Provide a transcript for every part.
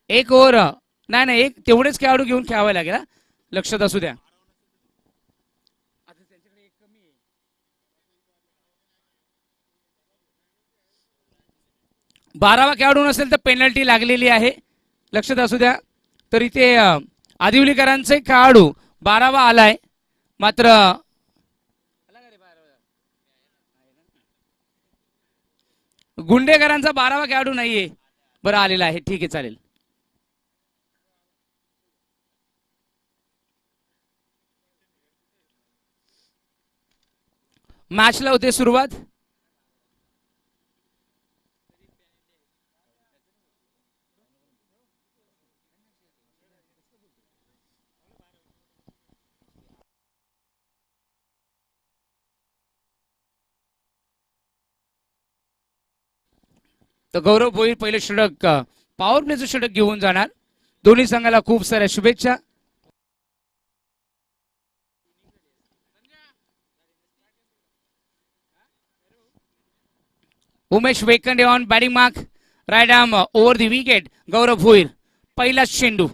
एक ओव्हर नाही नाही, एक तेवढेच खेळाडू घेऊन खेळावे लागेल हा. लक्षात असू द्या. बारावा खेळाडू नसेल तर पेनल्टी लागलेली आहे, लक्षात असू द्या. तर इथे आदिवलीकरांचे खेळाडू 12वा आलाय, मात्र गुंडेकरांचा 12वा खेळाडू नाहीये. बरं आलेला आहे, ठीक आहे चालेल. मॅचला होते सुरुवात. तर गौरव भोईर पहिले षटक पॉवर प्लेचं षटक घेऊन जाणार. दोन्ही संघाला खूप साऱ्या शुभेच्छा. Umesh Vekande on batting mark, right arm over the wicket. Gaurav Bhoir पहिला चेंडू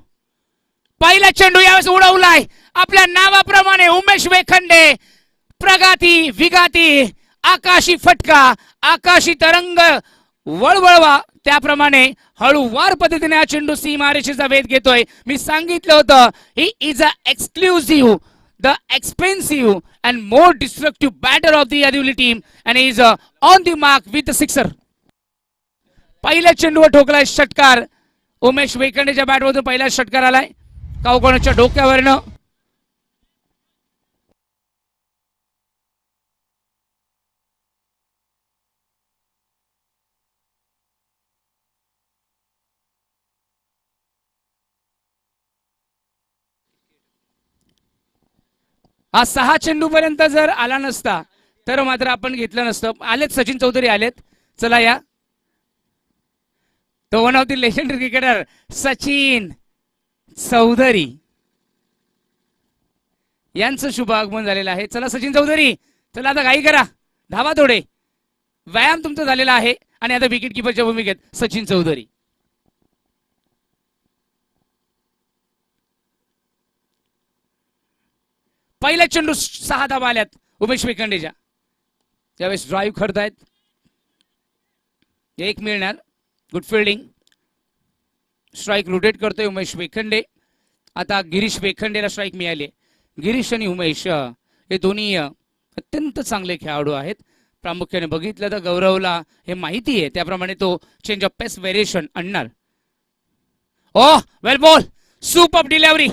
यावेळेस उडवलाय आपल्या नावाप्रमाणे. उमेश वेखंडे प्रगाती विगाती, आकाशी फटका, आकाशी तरंग वळवळवा, त्याप्रमाणे हळूवार पद्धतीने हा चेंडू सीमारेषेचा वेध घेतोय. मी सांगितलं होतं he is a exclusive, the expensive and more destructive batter of the Adivali team and is on the mark with sixer. पहिल्या चेंडूवर ठोकलाय षटकार. उमेश वेखंडेच्या बॅटमधून पहिला षटकार आलाय कावकोणाच्या डोक्यावरनं. हा 6 चेंडू पर्यंत जर आला नसता तर मात्र आपण घेतलं नसतं. आलेत सचिन चौधरी आलेत, चला या. तो one of the legendary cricketer Sachin Chaudhari यांचं शुभ आगमन झालेलं आहे. चला सचिन चौधरी, चला आता घाई करा, धावा थोडे, व्यायाम तुमचा झालेला आहे. आणि आता विकेट किपरच्या भूमिकेत सचिन चौधरी. पहिल्या चेंडू 6 धावा आल्यात उमेश वेखंडेच्या. त्यावेळेस ड्राईव्ह करतायत, एक मिळणार. गुड फिल्डिंग, स्ट्राईक रोटेट करतोय उमेश वेखंडे. आता गिरीश वेखंडेला स्ट्राईक मिळाली. गिरीश आणि उमेश हे दोन्ही अत्यंत चांगले खेळाडू आहेत. प्रामुख्याने बघितलं तर गौरवला हे माहिती आहे, त्याप्रमाणे तो चेंज ऑफ पेस व्हेरिएशन आणणार. ओह वेल ball, super delivery,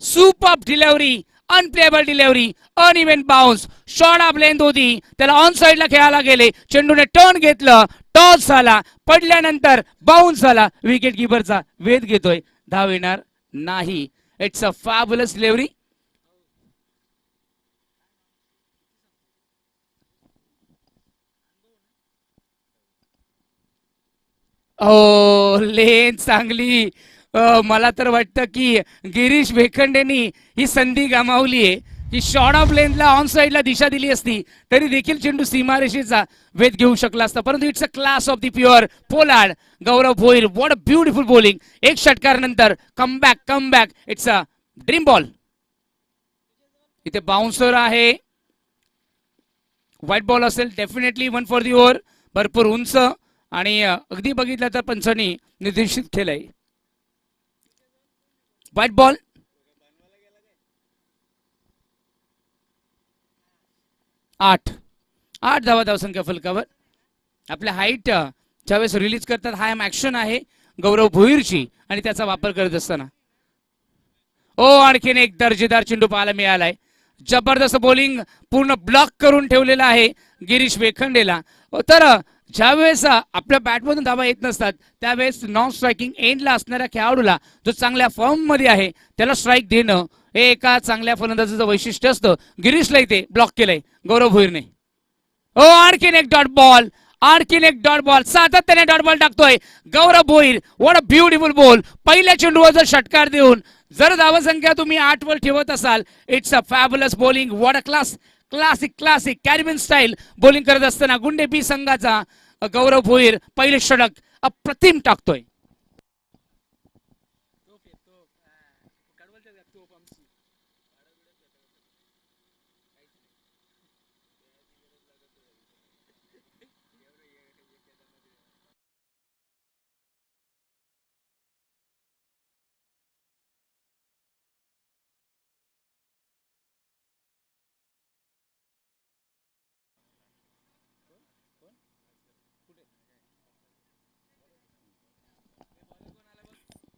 super delivery, unplayable delivery, uneven bounce, short of length होती, त्याला ऑन साइडला खेळायला गेले, चेंडूने टर्न घेतलं, टॉस झाला, पडल्यानंतर बाउन्स झाला, विकेट किपरचा वेध घेतोय, धाव येणार नाही. It's a fabulous delivery. ओ लेन चांगली. मला तर वाटतं की गिरीश वेखंडेनी ही संधी गमावली आहे की शॉर्ट ऑफ लेंथला ऑन साइडला दिशा दिली असती तरी देखील चेंडू सीमारेषेचा वेध घेऊ शकला असता. परंतु it's a class of the pure Pollard. Gaurav Bhoir, what a beautiful bowling. एक षटकार नंतर comeback. It's a dream ball. इथे बाउन्सर आहे, व्हाईट बॉल असेल डेफिनेटली 1 फॉर दी ओव्हर. भरपूर उंच आणि अगदी बघितलं तर पंचांनी निर्देशित केलंय. White ball. 8 धावा धावसंख्या फलकावर. आपल्या हाईट ज्यावेळेस रिलीज करतात हा ऍक्शन आहे गौरव भोईरची आणि त्याचा वापर करत असताना. आणखीन एक दर्जेदार चेंडू पाहायला मिळालाय. जबरदस्त बॉलिंग, पूर्ण ब्लॉक करून ठेवलेला आहे गिरीश वेखंडेला. तर ज्यावेळेस आपल्या बॅटमधून धावा येत नसतात त्यावेळेस नॉन स्ट्रायकिंग एंडला असणाऱ्या खेळाडूला जो चांगल्या फॉर्म मध्ये आहे त्याला स्ट्राईक देणं हे एका चांगल्या फलंदाजाचं वैशिष्ट्य असतं. गिरीशला इथे ब्लॉक केलंय गौरव भोईरने. आणखीन एक डॉट बॉल, सातत्याने डॉट बॉल टाकतोय Gaurav Bhoir. What a beautiful ball. पहिल्या चेंडूवर जर षटकार देऊन जर धावसंख्या तुम्ही 8 वर ठेवत असाल, it's a fabulous bowling. What a classic Caribbean style bowling करत असताना गुंडे बी संघाचा गौरव भोईर पहिले षटक अप्रतिम टाकतोय.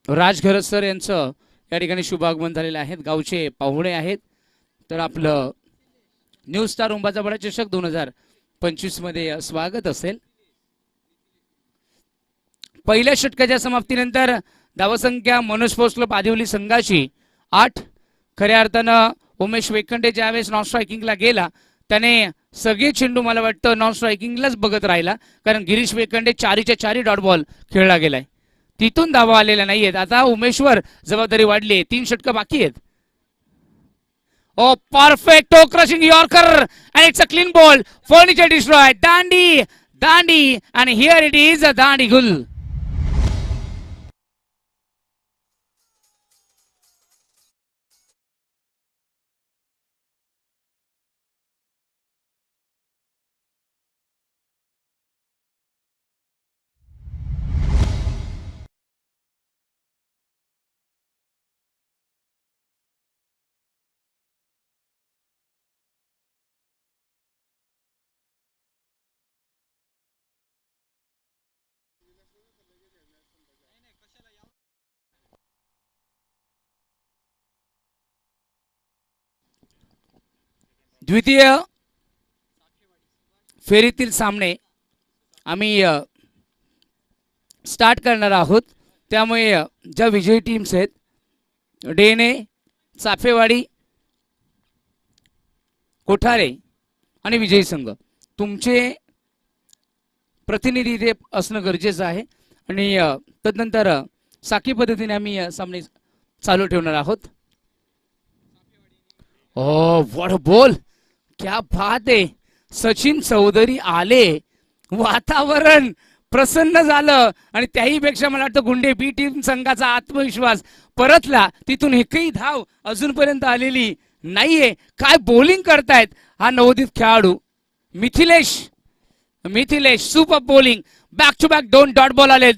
राज खरस सर यांचं या ठिकाणी शुभागमन झालेलं आहे. गावचे पाहुणे आहेत. तर आपलं न्यू स्टार उंबाचा बडा चषक 2025 मध्ये स्वागत असेल. पहिल्या षटकाच्या समाप्तीनंतर धावसंख्या मनोज स्पोर्ट्स क्लब आदिवली संघाची 8. खऱ्या अर्थानं उमेश वेखंडे ज्यावेळेस नॉन स्ट्रायकिंगला गेला त्याने सगळे चेंडू मला वाटतं नॉन स्ट्रायकिंगलाच बघत राहिला, कारण गिरीश वेखंडे 4च्या 4 डॉट बॉल खेळला गेलाय. तिथून धावा आलेल्या नाहीयेत. आता उमेशवर जबाबदारी वाढली. 3 षटकं बाकी आहेत. Oh, perfect toe crushing Yorker, and it's a clean ball. Furniture destroyed. Dandy, and here it is a Dandy Gul. द्वितीय फेरीतील सामने आम्ही स्टार्ट करणार आहोत. त्यामुळे ज्या विजयी टीम्स आहेत डेने, चाफेवाडी, कोठारे आणि विजयी संघ, तुमचे प्रतिनिधी इथे असणं गरजेचं आहे. आणि तदनंतर साखळी पद्धतीने आम्ही सामने चालू ठेवणार आहोत. ओ व्हॉट अ बॉल, क्या बात आहे. सचिन चौधरी आले, वातावरण प्रसन्न झालं आणि त्याही पेक्षा मला वाटतं गुंडे बी टीम संघाचा आत्मविश्वास परतला. तिथून एकही धाव अजूनपर्यंत आलेली नाहीये. काय बॉलिंग करतायत हा नवोदित खेळाडू Mithilesh super bowling. Back to back 2 dot ball आलेत.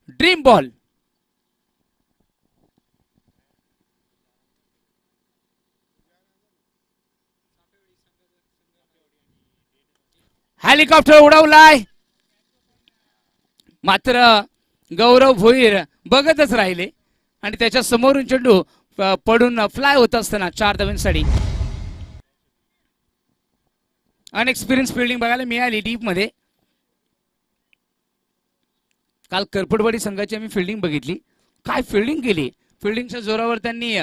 Dream ball. हेलिकॉप्टर उडवलाय, मात्र गौरव भोईर बघतच राहिले आणि त्याच्या समोरून चेंडू पडून फ्लाय होत असताना 4 धावांसाठी अनएक्सपिरियन्स फिल्डिंग बघायला मिळाली डीप मध्ये. काल करपडवाडी संघाची आम्ही फिल्डिंग बघितली. काय फिल्डिंग केली. फिल्डिंगच्या जोरावर त्यांनी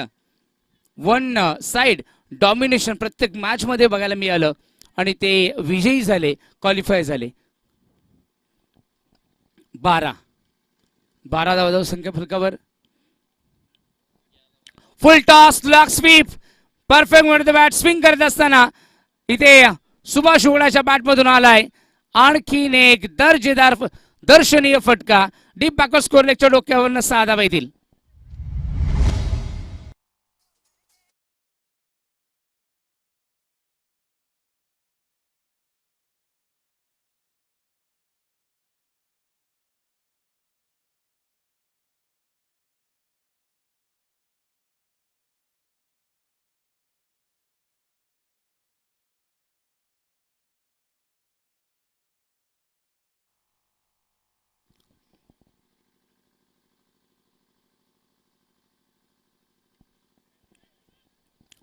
1 साइड डॉमिनेशन प्रत्येक मॅच मध्ये बघायला मिळालं आणि ते विजयी झाले, क्वालिफाय झाले. 12 धावा संख्या फलकावर. Full toss, lock sweep, perfect मध्ये बॅट स्विंग करत असताना इथे सुभाष उघडाच्या बॅटमधून आलाय आणखीन एक दर्जेदार दर्शनीय फटका. डीप बॅकवर्ड स्कोर लेगच्या डोक्यावरनं 6 धावा येतील.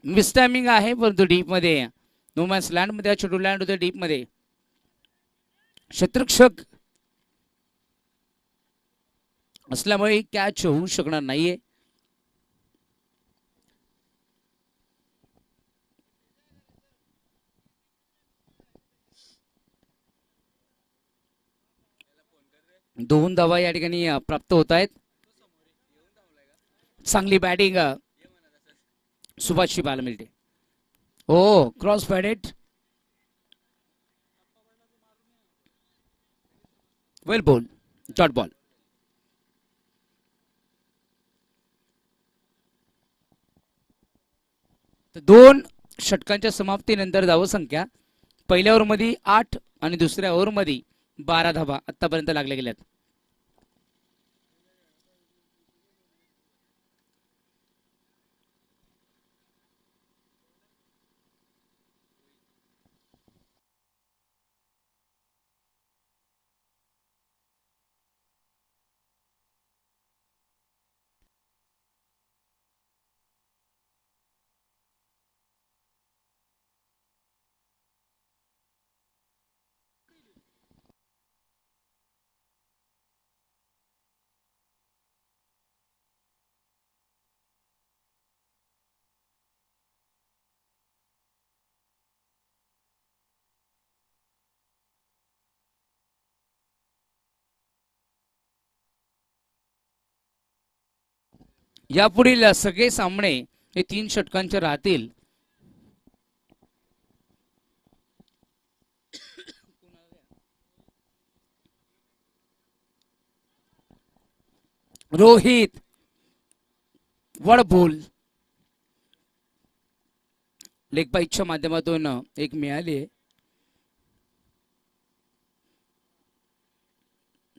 मिस टायमिंग आहे परंतु डीप मध्ये नो मॅन्स लँड मध्ये छोटू लँड होते. डीप मध्ये शत्रुक्षक असल्यामुळे कॅच होऊ शकणार नाहीये. दोन धावा या ठिकाणी प्राप्त होत आहेत. चांगली बॅटिंग सुभाषची पाहायला मिळते. हो, क्रॉस पॅडेट, वेल बॉल, डॉट बॉल. दोन षटकांच्या समाप्तीनंतर धावसंख्या पहिल्या ओव्हरमध्ये 8 आणि दुसऱ्या ओव्हरमध्ये 12 धावा आतापर्यंत लागल्या गेल्यात. यापुढील सगळे सामने हे 3 षटकांचे राहतील. रोहित वडबोल लेग बाईटच्या माध्यमातून एक मिळाली.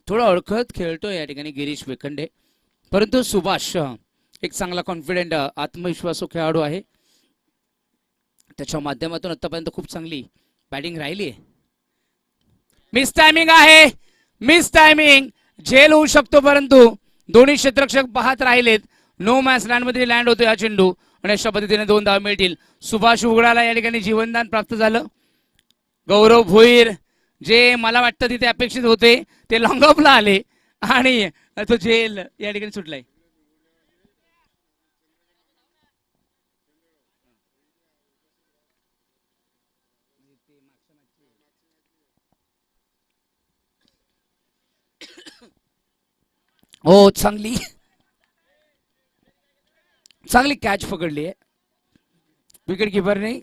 थोडा अडखळत खेळतोय या ठिकाणी गिरीश वेखंडे, परंतु सुभाष एक चांगला कॉन्फिडेंट आत्मविश्वासू खेळाडू आहे. त्याच्या माध्यमातून आतापर्यंत खूप चांगली बॅटिंग राहिली आहे. मिस टायमिंग आहे, मिस टायमिंग झेल होऊ शकतो, परंतु दोन्ही क्षेत्ररक्षक पाहत राहिलेत. नो मॅच लँड मध्ये लँड होतो हा चेंडू आणि अशा पद्धतीने 2 धावा मिळतील. सुभाष उघडाला या ठिकाणी जीवनदान प्राप्त झालं. गौरव भोईर जे मला वाटतं तिथे अपेक्षित होते ते लॉंग ऑफला आले आणि तो झेल या ठिकाणी सुटलाय. हो, चांगली चांगली कॅच पकडली आहे विकेट किपरने.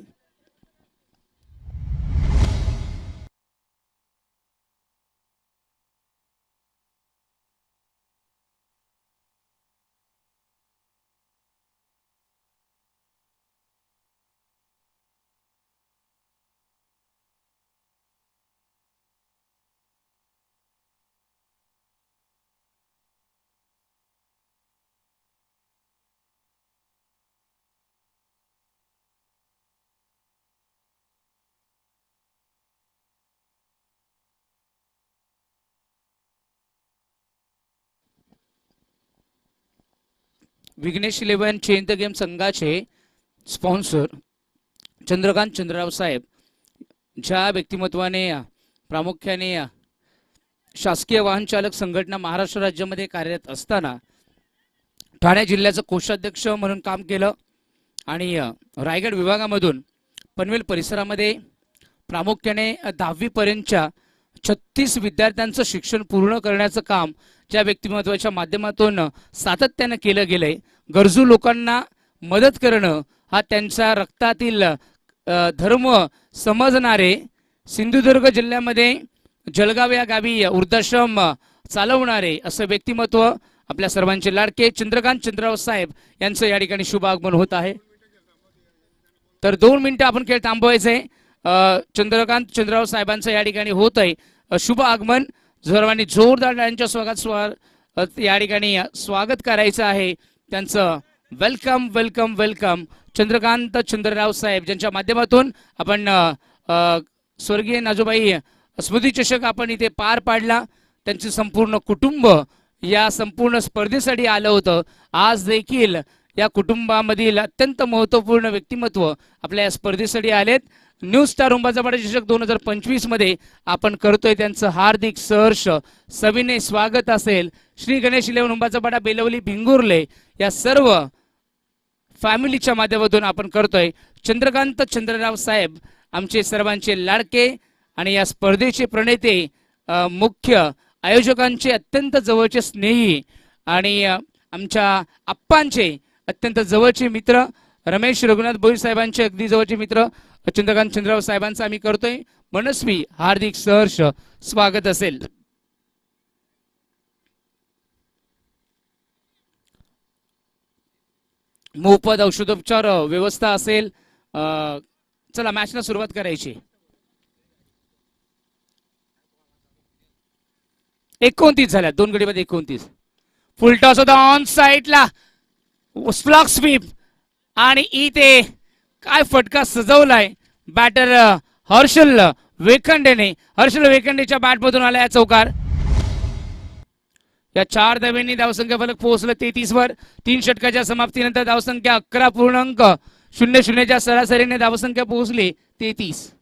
विघ्नेश 11 चेंज द गेम संघाचे स्पॉन्सर चंद्रकांत चंद्रराव साहेब, ज्या व्यक्तिमत्वाने प्रामुख्याने शासकीय वाहन चालक संघटना महाराष्ट्र राज्यामध्ये कार्यरत असताना ठाणे जिल्ह्याचं कोषाध्यक्ष म्हणून काम केलं आणि रायगड विभागामधून पनवेल परिसरामध्ये प्रामुख्याने 10वी पर्यंतच्या 36 विद्यार्थ्यांचं शिक्षण पूर्ण करण्याचं काम ज्या व्यक्तिमत्वाच्या माध्यमातून सातत्यानं केलं गेलंय. गरजू लोकांना मदत करणं हा त्यांच्या रक्तातील धर्म समजणारे, सिंधुदुर्ग जिल्ह्यामध्ये जळगाव या गावी वृद्धाश्रम चालवणारे असं व्यक्तिमत्व आपल्या सर्वांचे लाडके चंद्रकांत चंद्रराव साहेब यांचं या ठिकाणी शुभ आगमन होत आहे. तर 2 मिनिटं आपण खेळ थांबवायचे. चंद्रकांत चंद्रराव साहेबांचं या ठिकाणी होत आहे शुभ आगमन. सर्वांनी जोरदार त्यांच्या स्वागत या ठिकाणी स्वागत करायचं आहे त्यांचं. Welcome welcome welcome Chandrakant Chandrarao saheb, ज्यांच्या माध्यमातून आपण स्वर्गीय नाजूबाई स्मृती चषक आपण इथे पार पाडला. त्यांचे संपूर्ण कुटुंब या संपूर्ण स्पर्धेसाठी आलं होतं. आज देखील या कुटुंबामधील अत्यंत महत्त्वपूर्ण व्यक्तिमत्व आपल्या या स्पर्धेसाठी आलेत. न्यू स्टार उंबाचा पाडा चषक 2025 मध्ये आपण करतोय त्यांचं हार्दिक सहर्ष सविनय स्वागत असेल. श्री गणेश 11 उंबाचा पाडा बेलवली भिंगुर्ले या सर्व फॅमिलीच्या माध्यमातून आपण करतोय. चंद्रकांत चंद्रराव साहेब आमचे सर्वांचे लाडके आणि या स्पर्धेचे प्रणेते, मुख्य आयोजकांचे अत्यंत जवळचे स्नेही आणि आमच्या आप्पांचे अत्यंत जवळचे मित्र रमेश रघुनाथ भोईर साहेबांचे अगदी जवळचे मित्र चंद्रकांत चंद्रराव साहेबांचा आम्ही करतोय मनस्वी हार्दिक सहर्ष स्वागत असेल. मोफत औषधोपचार व्यवस्था असेल, चला मॅचला सुरुवात करायची. 29 झाल्या, 2 गडी बाद 29. फुल टॉस होता ऑन साईडला, स्लॉग स्वीप आणि इथे काय फटका सजवलाय बॅटर हर्षल वेखंडेने. हर्षल वेखंडेच्या बॅटमधून आला या चौकार. या 4 धावांनी धावसंख्या फलक पोहोचलं 33 वर. 3 षटकाच्या समाप्तीनंतर धावसंख्या 11.00 च्या सरासरीने धावसंख्या पोहोचली 33.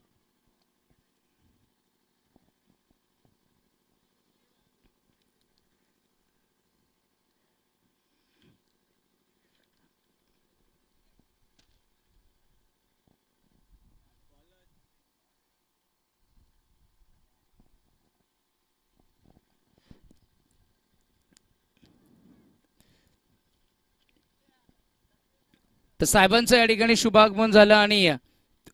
तर साहेबांचं या ठिकाणी शुभागमन झालं आणि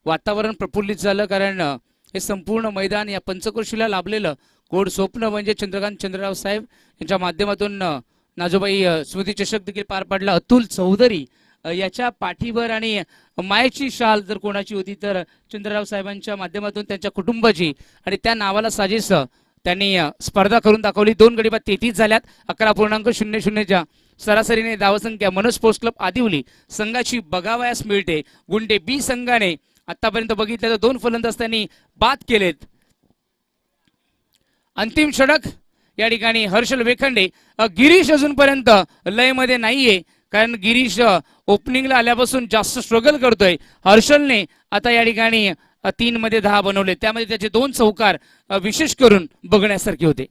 वातावरण प्रफुल्लित झालं, कारण हे संपूर्ण मैदान या पंचक्रोशीला लाभलेलं गोड स्वप्न म्हणजे चंद्रकांत चंद्रराव साहेब यांच्या माध्यमातून नाजूबाई स्मृती चषक देखील पार पडला. अतुल चौधरी याच्या पाठीवर आणि मायेची शाल जर कोणाची होती तर चंद्रराव साहेबांच्या माध्यमातून त्यांच्या कुटुंबाची, आणि त्या नावाला साजेस त्यांनी स्पर्धा करून दाखवली. 2 गडी बाद 33 झाल्यात. 11.00 च्या सरासरीने धावसंख्या मनोज स्पोर्ट्स क्लब आदिवली संघाची बघावयास मिळते. गुंडे बी संघाने आतापर्यंत बघितलं तर 2 फलंदाज त्यांनी बाद केलेत. अंतिम षटक या ठिकाणी हर्षल वेखंडे. गिरीश अजूनपर्यंत लयमध्ये नाहीये, कारण गिरीश ओपनिंगला आल्यापासून जास्त स्ट्रगल करतोय. हर्षलने आता या ठिकाणी 3 मध्ये 10 बनवले, त्यामध्ये त्याचे 2 चौकार विशेष करून बघण्यासारखे होते.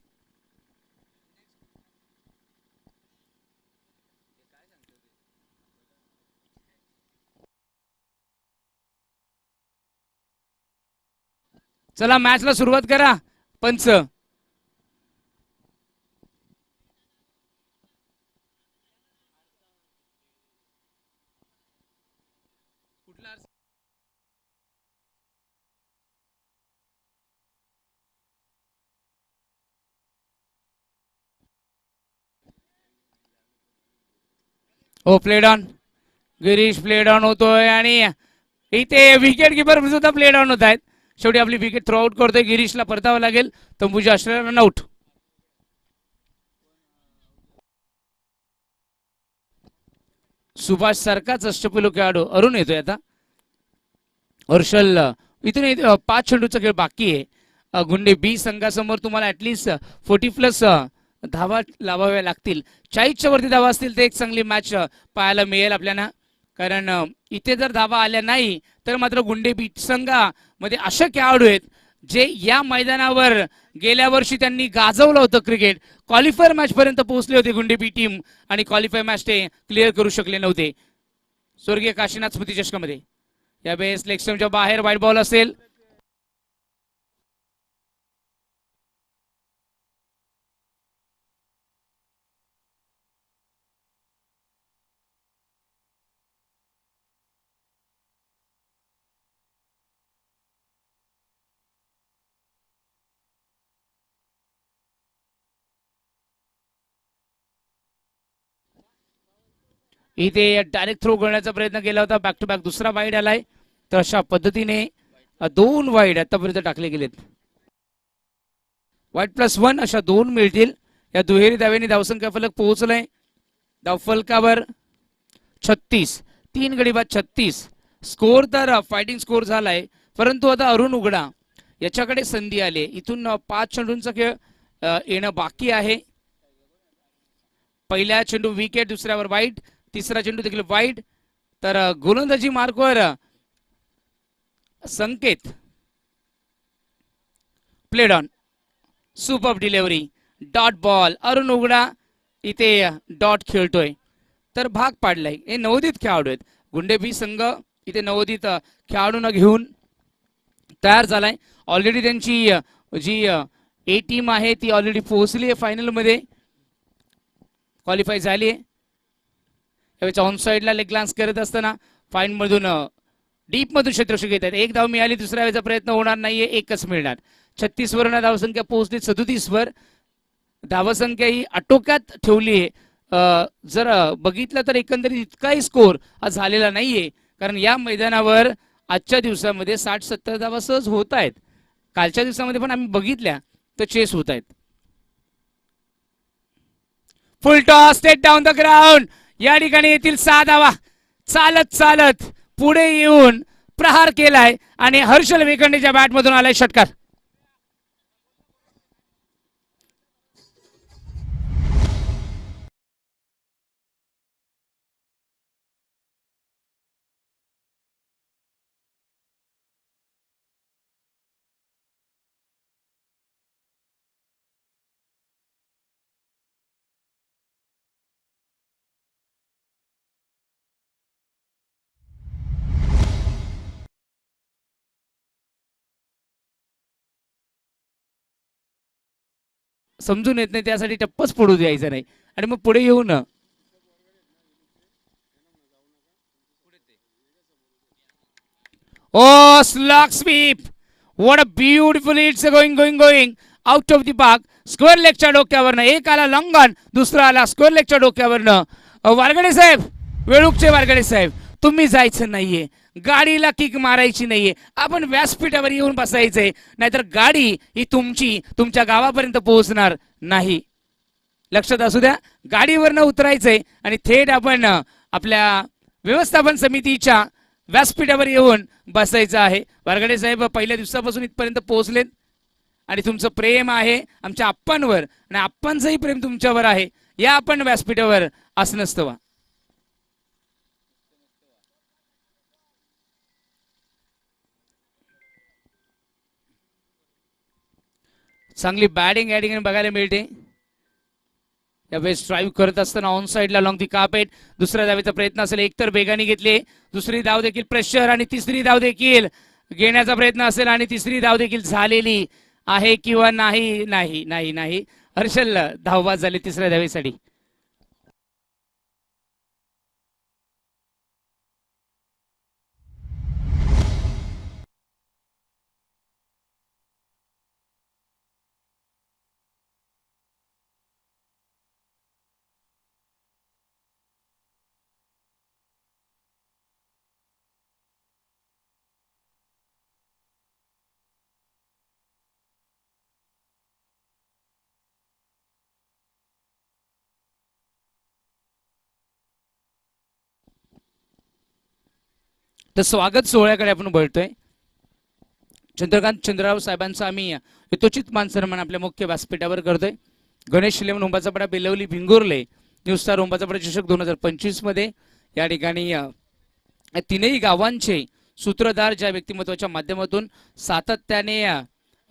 चला मॅचला सुरुवात करा. पंच हो played on. Girish played on होतोय आणि इथे विकेट किपर सुद्धा प्लेड ऑन होत आहेत. शेवटी आपली विकेट थ्रो आउट करतोय. गिरीशला परतावं लागेल. तंबूजा ऑस्ट्रेलिया रनआउट. सुभाष सारखाच अष्टपैलू खेळाडू अरुण येतोय आता. हर्षल इथून 5 चेंडूचा खेळ बाकी आहे. गुंडे बी संघासमोर तुम्हाला ऍटलीस्ट 40+ धावा लावाव्या लागतील. 40च्या वरती धावा असतील तर एक चांगली मॅच पाहायला मिळेल आपल्याला, कारण इथे जर धावा आल्या नाही तर मात्र गुंडे बी संघामध्ये असे खेळाडू आहेत जे या मैदानावर गेल्या वर्षी त्यांनी गाजवलं होतं क्रिकेट. क्वालिफायर मॅच पर्यंत पोहोचले होते गुंडे बी टीम, आणि क्वालिफायर मॅच ते क्लिअर करू शकले नव्हते. स्वर्गीय काशीनाथ स्मृती चषकामध्ये यावेळेस लेग स्टंपच्या बाहेर वाईट बॉल असेल. इथे डायरेक्ट थ्रो करण्याचा प्रयत्न केला होता. बॅक टू बॅक दुसरा वाईड आलाय. तर अशा पद्धतीने 2 वाईड आतापर्यंत टाकले गेलेत. वाईड +1 अशा 2 मिळतील. या दुहेरी धाव्यांनी धावसंख्या फलक पोहोचलाय धावफलकावर 36. 3 गडी बाद 36. स्कोर तर फायटिंग स्कोर झालाय, परंतु आता अरुण उघडा याच्याकडे संधी आली. इथून 5 चेंडूंचा खेळ येणं बाकी आहे. पहिल्या चेंडू विकेट, दुसऱ्यावर वाईट, तिसरा चेंडू देखील वाईट. तर गोलंदाजी मार्कवर Sanket. Played on. Super delivery. Dot ball. Arun Ughada इथे डॉट खेळतोय, तर भाग पाडलाय. हे नवोदित खेळाडू आहेत. गुंडे बी संघ इथे नवोदित खेळाडूंना घेऊन तयार झालाय. ऑलरेडी त्यांची जी ए टीम आहे ती ऑलरेडी पोहोचली आहे फायनलमध्ये, क्वालिफाय झाली आहे. यावेळेस ऑन साईडला लेग ग्लान्स करत असताना फाईन मधून डीप मधून क्षेत्ररक्षक येत आहेत. 1 धाव मिळाली, दुसऱ्या वेळेचा प्रयत्न होणार नाहीये, 1च मिळणार. 36 वरून धावसंख्या पोहोचली 37 वर. धावसंख्या ही आटोक्यात ठेवली आहे. जर बघितलं तर एकंदरीत इतकाही स्कोर आज झालेला नाहीये, कारण या मैदानावर आजच्या दिवसामध्ये 60-70 धावा सहज होत आहेत. कालच्या दिवसामध्ये पण आम्ही बघितल्या तर चेस होत आहेत. फुल toss state down the ground. या ठिकाणी येथील 6 धावा चालत चालत पुढे येऊन प्रहार केलाय आणि हर्षल वेखंडेच्या बॅटमधून आलाय षटकार. समजून येत नाही त्यासाठी टप्पच पडू द्यायचा नाही आणि मग पुढे येऊन Oh, slog sweep. What a beautiful it's going out of the park. Square लेगच्या डोक्यावरनं एक आला लॉंगन, दुसरा आला स्क्वेअर लेगच्या डोक्यावरनं. वारगडे साहेब, वेळुकचे वारगडे साहेब, तुम्ही जायचं नाहीये, गाडीला किक मारायची नाहीये, आपण व्यासपीठावर येऊन बसायचंय, नाहीतर गाडी ही तुमची तुमच्या गावापर्यंत पोहोचणार नाही. लक्षात असू द्या, गाडीवरनं उतरायचंय आणि थेट आपण आपल्या व्यवस्थापन समितीच्या व्यासपीठावर येऊन बसायचं आहे. वारगडे साहेब पहिल्या दिवसापासून इथपर्यंत पोहोचलेत आणि तुमचं प्रेम आहे आमच्या आप्पांवर आणि आप्पांचंही प्रेम तुमच्यावर आहे. या आपण व्यासपीठावर असं नसतं वा. चांगली बॅटिंग या ठिकाणी बघायला मिळते. यावेळेस ड्राईव्ह करत असताना ऑन साईडला लॉंग दी कार्पेट. दुसऱ्या धावेचा प्रयत्न असेल, एकतर बेगानी घेतली, दुसरी धाव देखील प्रेशर आणि तिसरी धाव देखील घेण्याचा प्रयत्न असेल आणि तिसरी धाव देखील झालेली आहे किंवा नाही. नाही नाही नाही हर्षल धावबाद झाले तिसऱ्या धावेसाठी. तर स्वागत सोहळ्याकडे आपण बोलतोय. चंद्रकांत चंद्रराव साहेबांचा आम्ही यथोचित मान सन्मान आपल्या मुख्य व्यासपीठावर करतोय. गणेश इलेव्हन उंबाचा पडा, बेलवली भिंगुर्ले, न्यू स्टार उंबाचा पडा चषक 2025 मध्ये या ठिकाणी तीनही गावांचे सूत्रधार ज्या व्यक्तिमत्वाच्या माध्यमातून सातत्याने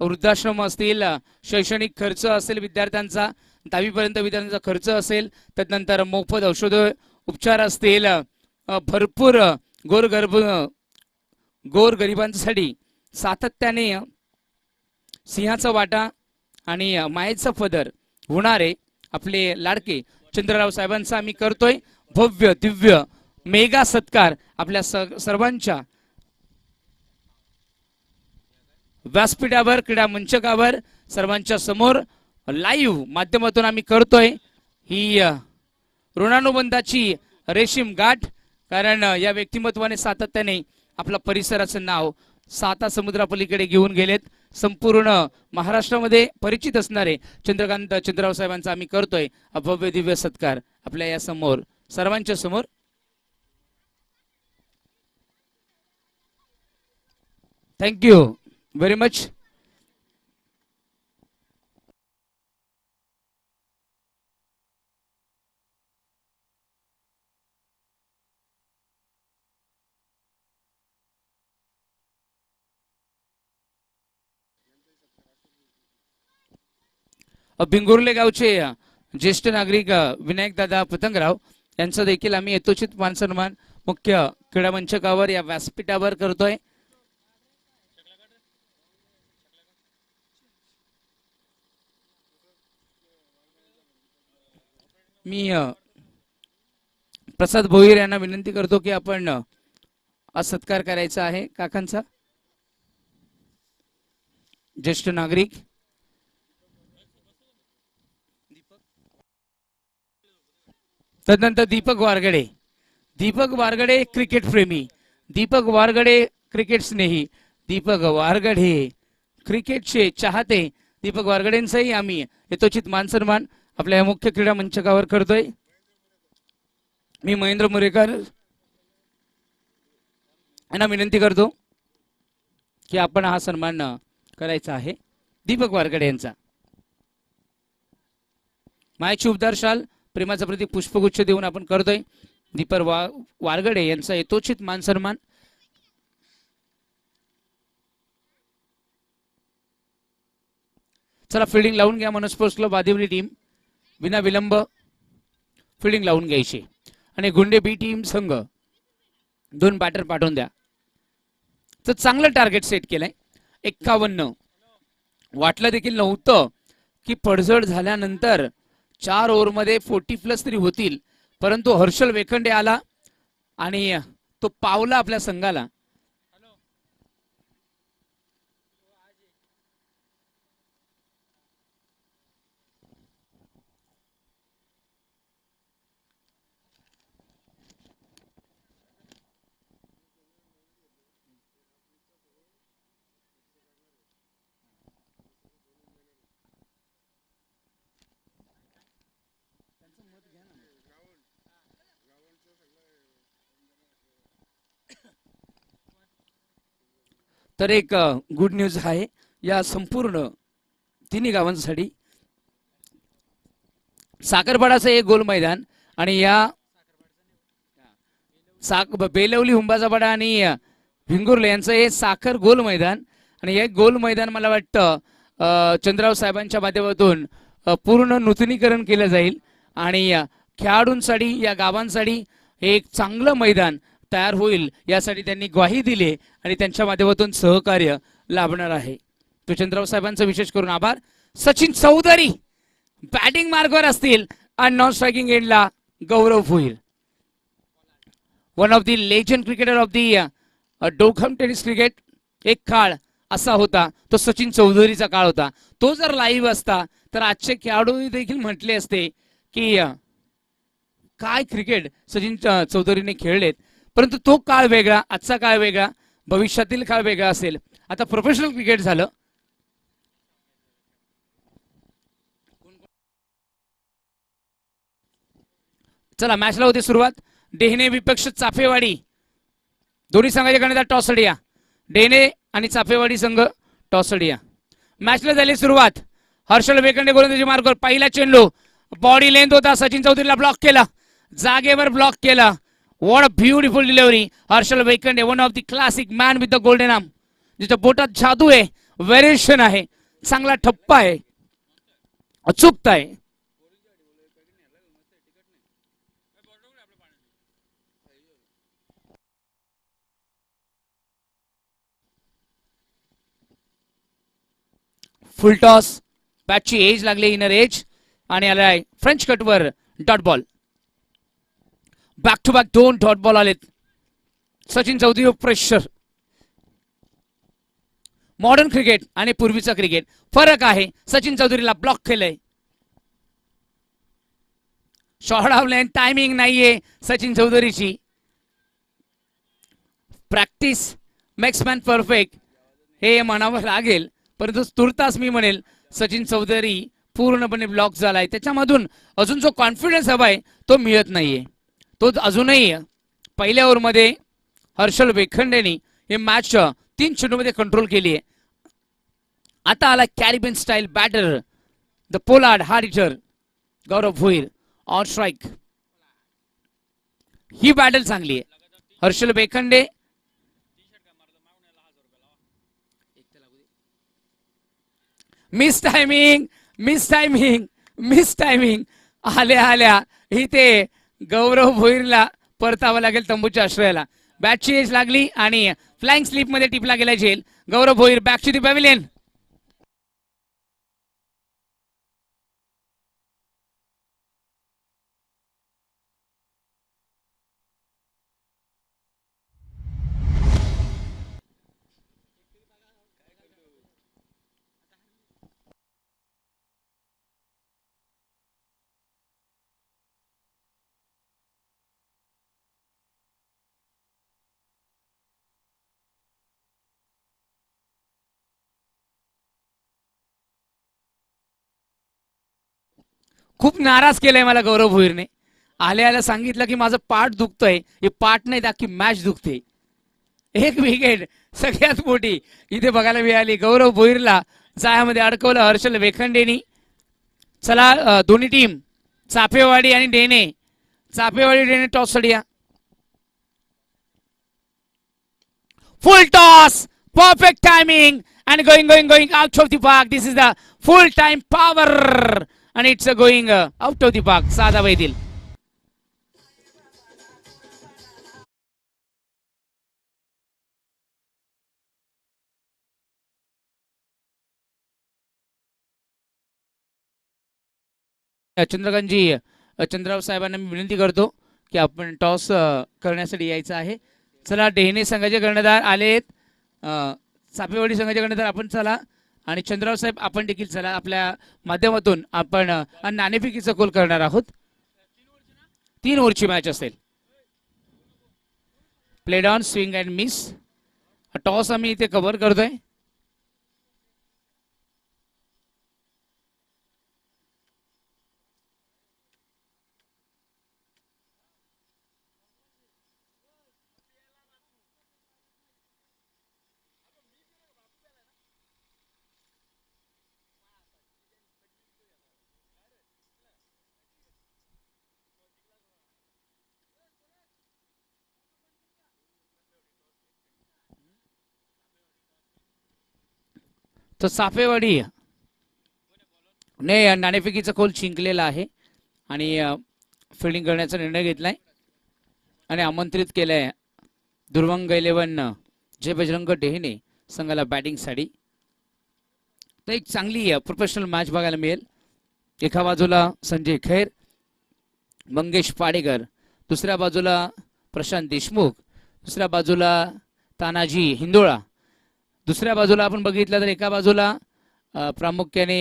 वृद्धाश्रम असतील, शैक्षणिक खर्च असेल विद्यार्थ्यांचा, 10वीपर्यंत विद्यार्थ्यांचा खर्च असेल, त्यानंतर मोफत औषध उपचार असतील, भरपूर गोरगरिबांसाठी सातत्याने सिंहाचा वाटा आणि मायेचा पदर होणारे आपले लाडके चंद्रराव साहेबांचा आम्ही करतोय भव्य दिव्य मेगा सत्कार. आपल्या सर्वांच्या व्यासपीठावर, क्रीडा मंचकावर, सर्वांच्या समोर लाईव्ह माध्यमातून आम्ही करतोय ही ऋणानुबंधाची रेशीम गाठ. कारण या व्यक्तिमत्वाने सातत्याने आपल्या परिसराचं नाव 7 समुद्रापलीकडे घेऊन गेलेत. संपूर्ण महाराष्ट्रामध्ये परिचित असणारे चंद्रकांत चंद्रराव साहेबांचा आम्ही करतोय भव्य दिव्य सत्कार आपल्या या समोर सर्वांच्या समोर. Thank you very much. भिंगुर्ले गावचे ज्येष्ठ नागरिक विनायक दादा पतंगराव यांचा देखील आम्ही यथोचित मान सन्मान मुख्य क्रीडा मंचकावर या व्यासपीठावर करतोय. मी प्रसाद भोईर यांना विनंती करतो की आपण आज सत्कार करायचा आहे काकांचा. ज्येष्ठ नागरिक तदनंतर दीपक वारगडे. दीपक वारगडे क्रिकेट प्रेमी. दीपक वारगडे क्रिकेट स्नेही दीपक वारगडे, क्रिकेटचे चाहते दीपक वारगडेंचाही आम्ही यथोचित मान सन्मान आपल्या मुख्य क्रीडा मंचकावर करतोय. मी महेंद्र मुरेकर यांना विनंती करतो की आपण हा सन्मान करायचा आहे दीपक वारगडे यांचा. मायाची उबदार शाल प्रेमाचा प्रतीक पुष्पगुच्छ देऊन आपण करतोय दीपक वारगडे यांचा यथोचित मान सन्मान. चला फिल्डिंग लावून घ्या. मनोज स्पोर्ट्स क्लब आदिवली टीम बिना विलंब फिल्डिंग लावून घ्यायची आणि गुंडे बी टीम संघ 2 बॅटर पाठवून द्या. तर चांगलं टार्गेट सेट केलंय 51. वाटलं देखील नव्हतं की पडझड झाल्यानंतर 4 ओव्हरमध्ये 40+ तरी होतील, परंतु हर्षल वेखंडे आला आणि तो पावला आपल्या संघाला. तर एक गुड न्यूज आहे या संपूर्ण तिन्ही गावांसाठी. साखरपाडाचं एक गोल मैदान आणि या बेलवली हुंबाचापाडा आणि भिंगुर्ले यांचं हे साखर गोल मैदान आणि हे गोल मैदान मला वाटतं चंद्रराव साहेबांच्या माध्यमातून पूर्ण नूतनीकरण केलं जाईल आणि खेळाडूंसाठी या गावांसाठी हे एक चांगलं मैदान तयार होईल यासाठी त्यांनी ग्वाही दिली आणि त्यांच्या माध्यमातून सहकार्य लाभणार आहे. तो चंद्रराव साहेबांचा विशेष करून आभार. सचिन चौधरी बॅटिंग मार्कवर असतील आणि नॉन स्ट्रायकिंग एंडला Gaurav Bhoir. One of the legend cricketer of the डोखम टेनिस क्रिकेट. एक काळ असा होता तो सचिन चौधरीचा काळ होता. तो जर लाईव्ह असता तर आजचे खेळाडू देखील म्हटले असते की काय क्रिकेट सचिन चौधरीने खेळलेत. परंतु तो काळ वेगळा, आजचा काळ वेगळा, भविष्यातील काळ वेगळा असेल. आता प्रोफेशनल क्रिकेट झालं. चला मॅचला होती सुरुवात. डेहने विपक्ष चाफेवाडी दोन्ही संघाच्या गणितात टॉसडिया. डेहने आणि चाफेवाडी संघ टॉसडिया. मॅचला झाली सुरुवात. हर्षल वेखंडे गोलंदाजी मार्कवर. पहिला चेंडू बॉडी लेंथ होता, सचिन चौधरीला ब्लॉक केला, जागेवर ब्लॉक केला. What a beautiful delivery. Harshal Wekhande one of the classic man with the golden arm. जिच्या बोटात जादू आहे, व्हेरिएशन आहे, चांगला ठप्पा आहे, अचूकता आहे. Full toss. बॅटची एज लागली, इनर एज आणि आलाय फ्रेंच कटवर dot ball. Back to back 2 dot ball आलेत. Sachin Chaudhari pressure. Modern cricket आणि पूर्वीचा क्रिकेट फरक आहे. सचिन चौधरीला ब्लॉक केलंय. शॉर्ट ऑफ लेंथ टायमिंग नाहीये सचिन चौधरीची. प्रॅक्टिस मेक्स मॅन परफेक्ट हे म्हणावं लागेल, परंतु तुर्तास मी म्हणेल सचिन चौधरी पूर्णपणे ब्लॉक झालाय. त्याच्यामधून अजून जो कॉन्फिडन्स हवाय तो मिळत नाहीये. तो अजूनही पहिल्या ओव्हरमध्ये हर्षल वेखंडेनी हे मॅच 3 चेंडूमध्ये कंट्रोल केली आहे. आता आला Caribbean style batter the Pollard hard hitter Gaurav Bhoir on strike. ही बॅटल चांगली आहे. Harshal Vekhande miss timing miss timing miss timing. आल्या इथे गौरव भोईरला परतावं लागेल तंबूच्या आश्रयाला. बॅटची एज लागली आणि फ्लाइंग स्लिप मध्ये टिपला गेला झेल. Gaurav Bhoir back to the pavilion. खूप नाराज केलंय मला गौरव भोईरने. आल्या सांगितलं की माझं पाठ दुखतंय. हे पाठ नाही, अख्खी मॅच दुखते. एक विकेट सगळ्यात मोठी इथे बघायला मिळाली. गौरव भोईरला जाळ्यामध्ये अडकवलं हर्षल वेखंडेनी. चला दोन्ही टीम चापेवाडी आणि डेने. चापेवाडी डेने टॉस सडिया. Full toss, perfect timing, and going out of the park. This is the full time power, and it's going out of the park. साधा वैदिल. चंद्रकांतजी, चंद्रराव साहेबांना मी विनंती करतो की आपण टॉस करण्यासाठी यायचं आहे. चला डेहने संघाचे कर्णधार आलेत. चापेवाडी संघाचे कर्णधार आपण चला. आणि चंद्रराव साहेब आपण देखील चला. आपल्या माध्यमातून आपण नाणेफेकीचा कोल करणार आहोत. 3 ओव्हरची मॅच असेल. Played on, swing and miss. Toss आम्ही इथे कव्हर करतोय. तर चापेवाडी ने नाणेफेकीचा कोल जिंकलेला आहे आणि फिल्डिंग करण्याचा निर्णय घेतलाय आणि आमंत्रित केलंय दुर्वंग 11 जय बजरंग डेहने संघाला बॅटिंगसाठी. तर एक चांगली प्रोफेशनल मॅच बघायला मिळेल. एका बाजूला संजय खैर, मंगेश पाडेकर, दुसऱ्या बाजूला प्रशांत देशमुख, दुसऱ्या बाजूला तानाजी हिंदोळा, दुसऱ्या बाजूला आपण बघितलं तर एका बाजूला प्रामुख्याने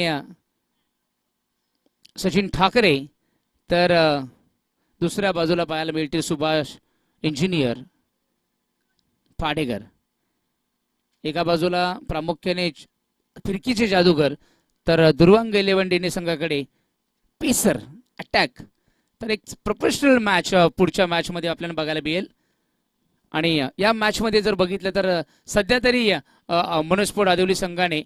सचिन ठाकरे, तर दुसऱ्या बाजूला पाहायला मिळते सुभाष इंजिनियर पाडेकर. एका बाजूला प्रामुख्याने फिरकीचे जादूगर, तर दुर्वांग 11 डेने संघाकडे पेसर अटॅक. तर एक प्रोफेशनल मॅच पुढच्या मॅचमध्ये आपल्याला बघायला मिळेल. आणि या मॅचमध्ये जर बघितलं तर सध्या तरी मनोस्फोट आदिवली संघाने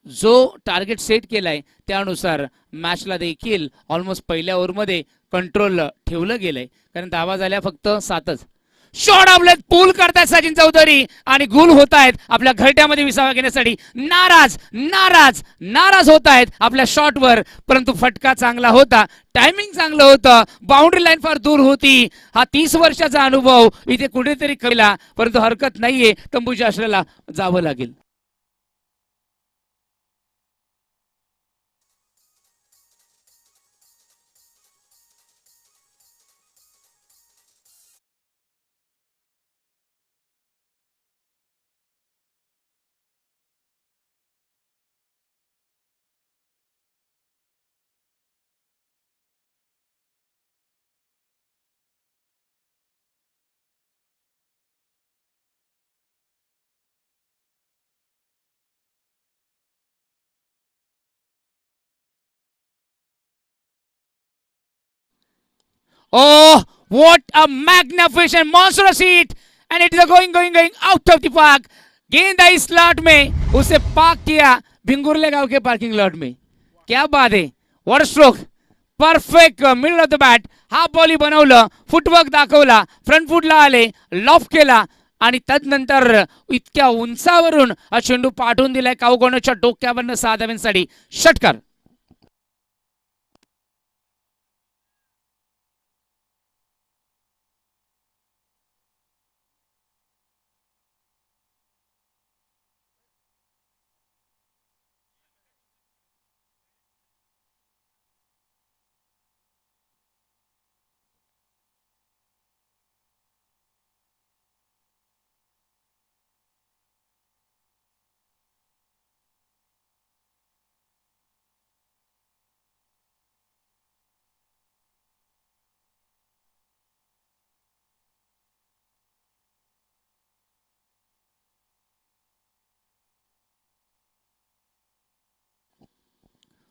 जो टार्गेट सेट केलाय त्यानुसार मॅचला देखील ऑलमोस्ट पहिल्या ओव्हरमध्ये कंट्रोल ठेवलं गेलंय. कारण धावा झाल्या फक्त 7च. शॉट आपल्यात पूल करतायत सचिन चौधरी आणि गुल होत आहेत. आपल्या घरट्यामध्ये विसावा घेण्यासाठी नाराज नाराज नाराज होत आहेत आपल्या शॉटवर. परंतु फटका चांगला होता, टायमिंग चांगलं होतं, बाउंड्री लाईन फार दूर होती. हा 30 वर्षाचा अनुभव इथे कुठेतरी कळला. परंतु हरकत नाहीये, तंबूच्या आश्रयाला जावं लागेल. Oh, what a magnificent monstrous hit, and it is a going out of the park. गेंद आई स्लॉट में, उसे पार्क किया भिंगुरले गांव के पार्किंग लॉट में. क्या बात है, what stroke, perfect middle of the bat. हा बॉली बनवलं, फुटवर्क दाखवला, फ्रंट फुटला आले, लॉफ केला आणि तदनंतर इतक्या उंचावरून हा चेंडू पाठवून दिलाय कावकोणाच्या डोक्यावरनं 6 धावांसाठी. षटकार.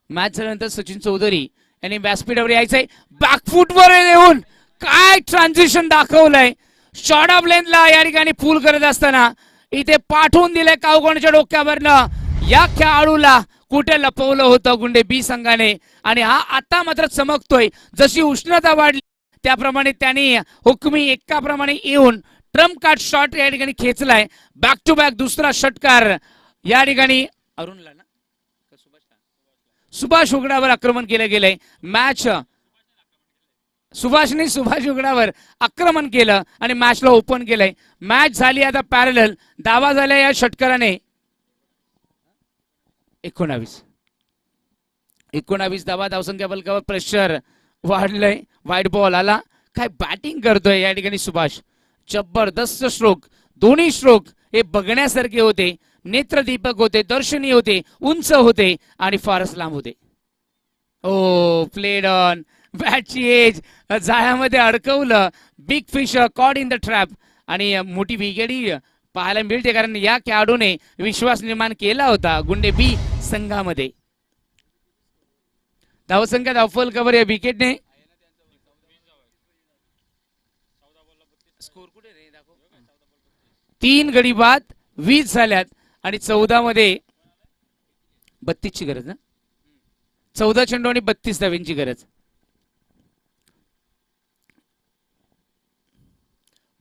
मॅच झाल्यानंतर सचिन चौधरी यांनी व्यासपीठावर यायचंय. बॅकफुटवर येऊन काय ट्रान्झिशन दाखवलंय. शॉर्ट ऑफ लेंथला या ठिकाणी पूल करत असताना इथे पाठवून दिलंय कावगोणच्या डोक्यावरनं. या खेळाडूला कुठे लपवलं होतं गुंडे बी संघाने आणि हा आता मात्र चमकतोय. जशी उष्णता वाढली त्याप्रमाणे त्यांनी हुकमी एकाप्रमाणे येऊन ट्रम्प कार्ड शॉट या ठिकाणी खेचलाय. बॅक टू बॅक दुसरा षटकार या ठिकाणी अरुणला ना सुभाष उघडावर आक्रमण केलं गेलंय. मॅच सुभाष उघडावर आक्रमण केलं आणि मॅचला ओपन केलंय. मॅच झाली आता पॅरलल. दावा झाला या षटकाराने 19 धावा. धावसंख्या बलकावर प्रेशर वाढलंय. वाईट बॉल आला. काय बॅटिंग करतोय या ठिकाणी सुभाष. जबरदस्त स्ट्रोक. दोन्ही स्ट्रोक हे बघण्यासारखे होते. नेत्रदीपक होते. दर्शनीय होते. उंच होते आणि फारच लांब होते. Oh played on. बॅटची एज जाळ्यामध्ये अडकवलं. Big fish caught in the trap आणि मोठी विकेटही पाहायला मिळते कारण या खेळाडूने विश्वास निर्माण केला होता गुंडे बी संघामध्ये. धावसंख्या धावफल कव्हर या विकेटने. स्कोर कुठे रे दाखव. 3 गडी बाद 20 झाल्यात आणि 14 मध्ये 32 ची गरज ना. 14 चेंडू आणि 32 धावांची गरज.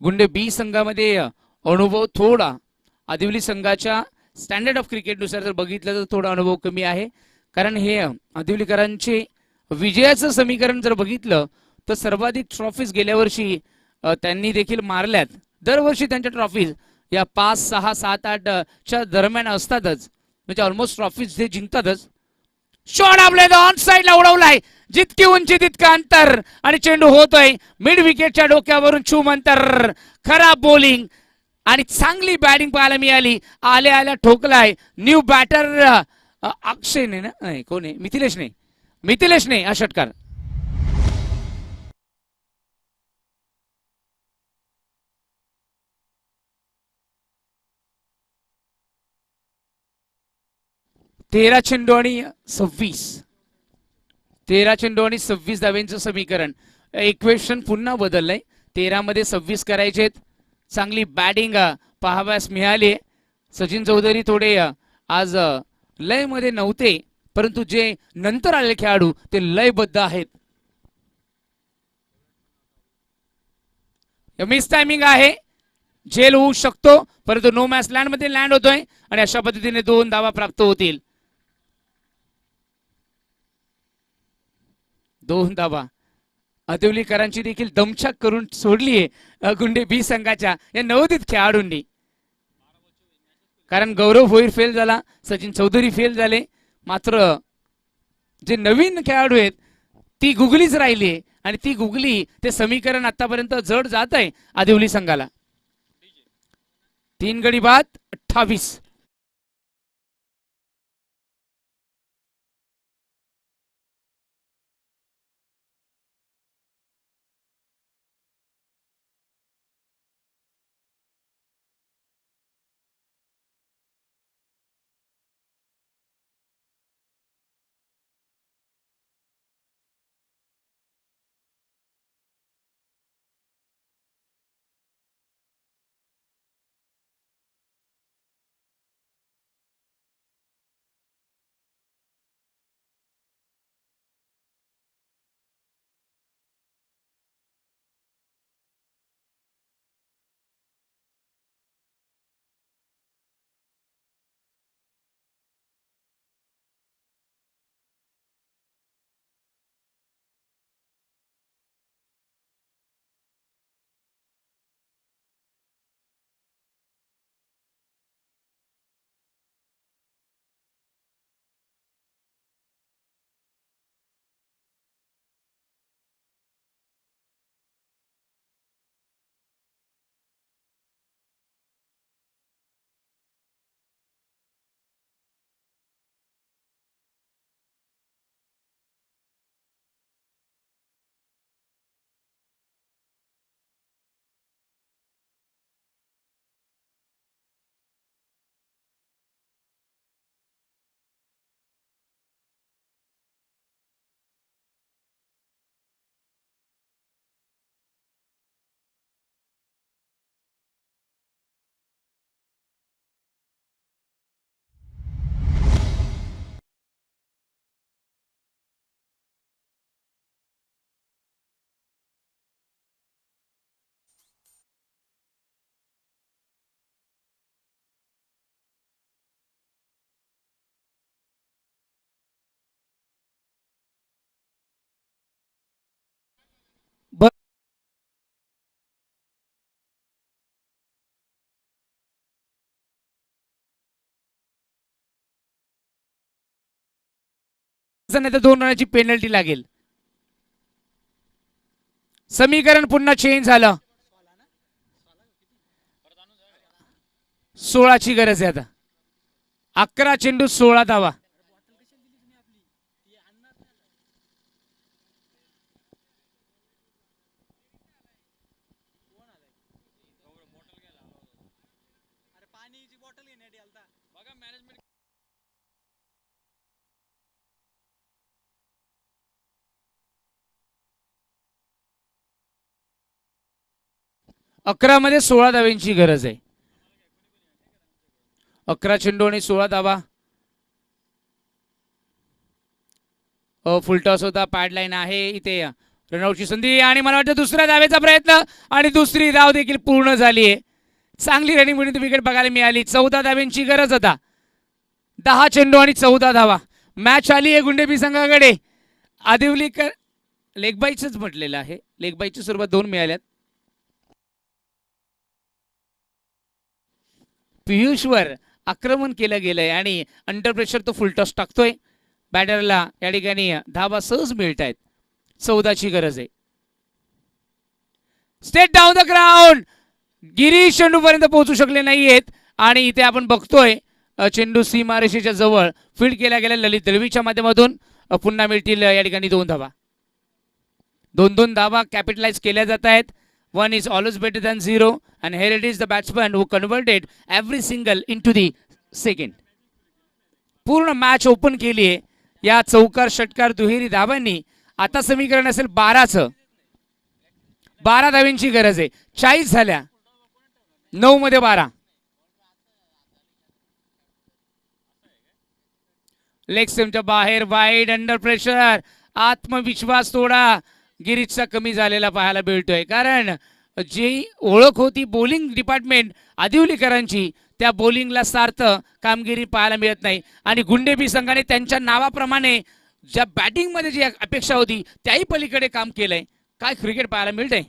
गुंडे बी संघामध्ये अनुभव थोडा आदिवली संघाच्या स्टँडर्ड ऑफ क्रिकेटनुसार जर बघितलं तर थोडा अनुभव कमी आहे. कारण हे आदिवलीकरांचे विजयाचं समीकरण जर बघितलं तर सर्वाधिक ट्रॉफीज गेल्या वर्षी त्यांनी देखील मारल्यात. दरवर्षी त्यांच्या ट्रॉफीज या 5, 6, 7, 8 च्या दरम्यान असतातच. म्हणजे ऑलमोस्ट ट्रॉफीज ते जिंकतातच. शॉट आपल्या ऑन साइडला उडवलाय. जितकी उंची तितकं अंतर आणि चेंडू होतोय मिड विकेटच्या डोक्यावरून छूम अंतर. खराब बॉलिंग आणि चांगली बॅटिंग पाहायला मिळाली. आल्या आल्या ठोकलाय न्यू बॅटर अक्षयने ना नाही कोण आहे मिथिलेशने हा षटकार. तेरा चेंडू आणि 26 धाव्यांचं समीकरण. इक्वेशन पुन्हा बदललंय. 13 मध्ये 26 करायचेत. चांगली बॅटिंग पाहाव्यास मिळाली. सचिन चौधरी थोडे आज लय मध्ये नव्हते परंतु जे नंतर आलेले खेळाडू ते लयबद्ध आहेत. मिस टायमिंग आहे. झेल होऊ शकतो परंतु नो मॅच लँड मध्ये लँड होतोय आणि अशा पद्धतीने 2 धावा प्राप्त होतील. 2 धावा आदिवलीकरांची देखील दमछाक करून सोडलीये गुंडे बी संघाच्या या नवोदित खेळाडूंनी. कारण गौरव भोईर फेल झाला. सचिन चौधरी फेल झाले. मात्र जे नवीन खेळाडू आहेत ती गुगलीच राहिली आणि ती गुगली ते समीकरण आतापर्यंत जड जात आहे आदिवली संघाला. 3 गडी बाद 28. नाही तर 2 रनाची पेनल्टी लागेल. समीकरण पुन्हा चेंज झालं. 16ची गरज आहे आता. 11 चेंडू 16 धावा. अकरा मध्ये 16 धाव्यांची गरज आहे. 11 चेंडू आणि 16 धावा. फुलटॉस होता. पॅडलाईन आहे इथे. रनआउटची संधी आणि मला वाटतं दुसऱ्या धावेचा प्रयत्न आणि दुसरी धाव देखील पूर्ण झाली आहे. चांगली रनिंग म्हणून विकेट बघायला मिळाली. 14 धाव्यांची गरज होता. 10 चेंडू आणि 14 धावा. मॅच आली आहे गुंडेबी संघाकडे. आदिवलीकर लेगबाईच म्हटलेलं आहे. लेगबाईच्या स्वरूपात 2 मिळाल्यात. पियुषवर आक्रमण केलं गेलंय आणि अंडर प्रेशर तो फुलटॉस टाकतोय. बॅटरला या ठिकाणी धावा सहज मिळत आहेत. 14ची गरज आहे. Straight down the ground. Girish चेंडूपर्यंत पोहोचू शकले नाहीयेत आणि इथे आपण बघतोय चेंडू सीमारेषेच्या जवळ फील्ड केला गेला. ललित दळवीच्या माध्यमातून पुन्हा मिळतील या ठिकाणी 2 धावा. 2-2 धावा कॅपिटलाइज केल्या जात आहेत. 1 is always better than 0 and here it is the batsman who converted every single into the second. पूर्ण मॅच ओपन केली आहे या चौकार षटकार दुहेरी धावांनी. आता समीकरण असेल 12चं. 12 धाव्यांची गरज आहे. 40 झाल्या. 9 मध्ये 12. लेग स्टंपच्या बाहेर वाईड अंडर प्रेशर. आत्मविश्वास थोडा गिरीशचा कमी झालेला पाहायला मिळतोय. कारण जी ओळख होती बॉलिंग डिपार्टमेंट आदिवलीकरांची त्या बॉलिंगला सार्थ कामगिरी पाहायला मिळत नाही आणि गुंडेबी संघाने त्यांच्या नावाप्रमाणे ज्या बॅटिंगमध्ये जी अपेक्षा होती त्याही पलीकडे काम केलंय. काय क्रिकेट पाहायला मिळतंय.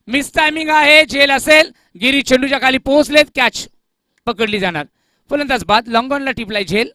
मिस टायमिंग आहे. झेल असेल. गिरीश चेंडूच्या खाली पोहोचलेत. कॅच पकडली जाणार. फलंदाज बाद. लॉंग ऑनला टिपलाय झेल.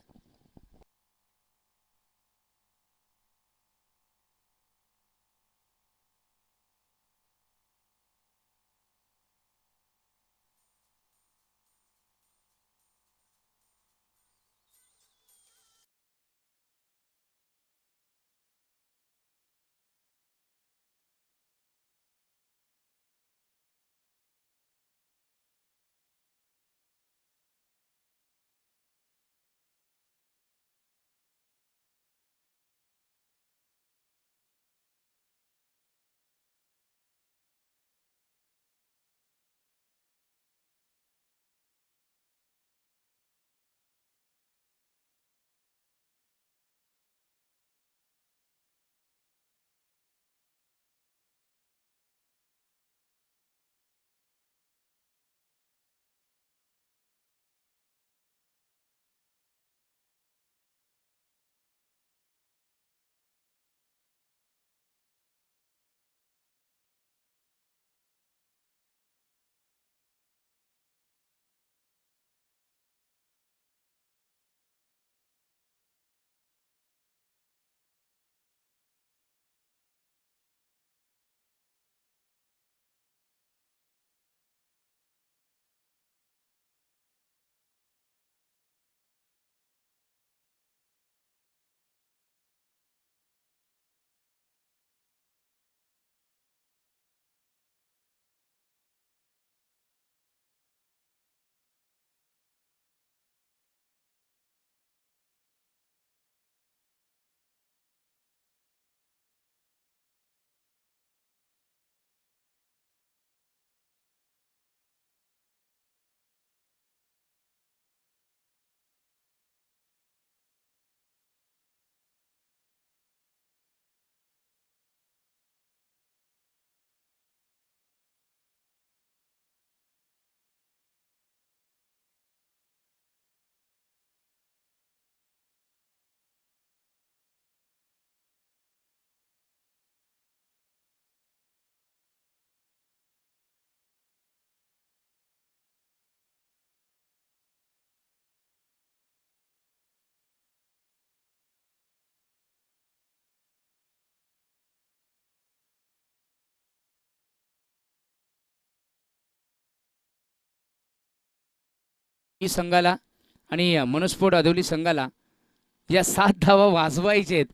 ही संघाला आणि मनस्फोट आदिवली संघाला या 7 धावा वाजवायचे आहेत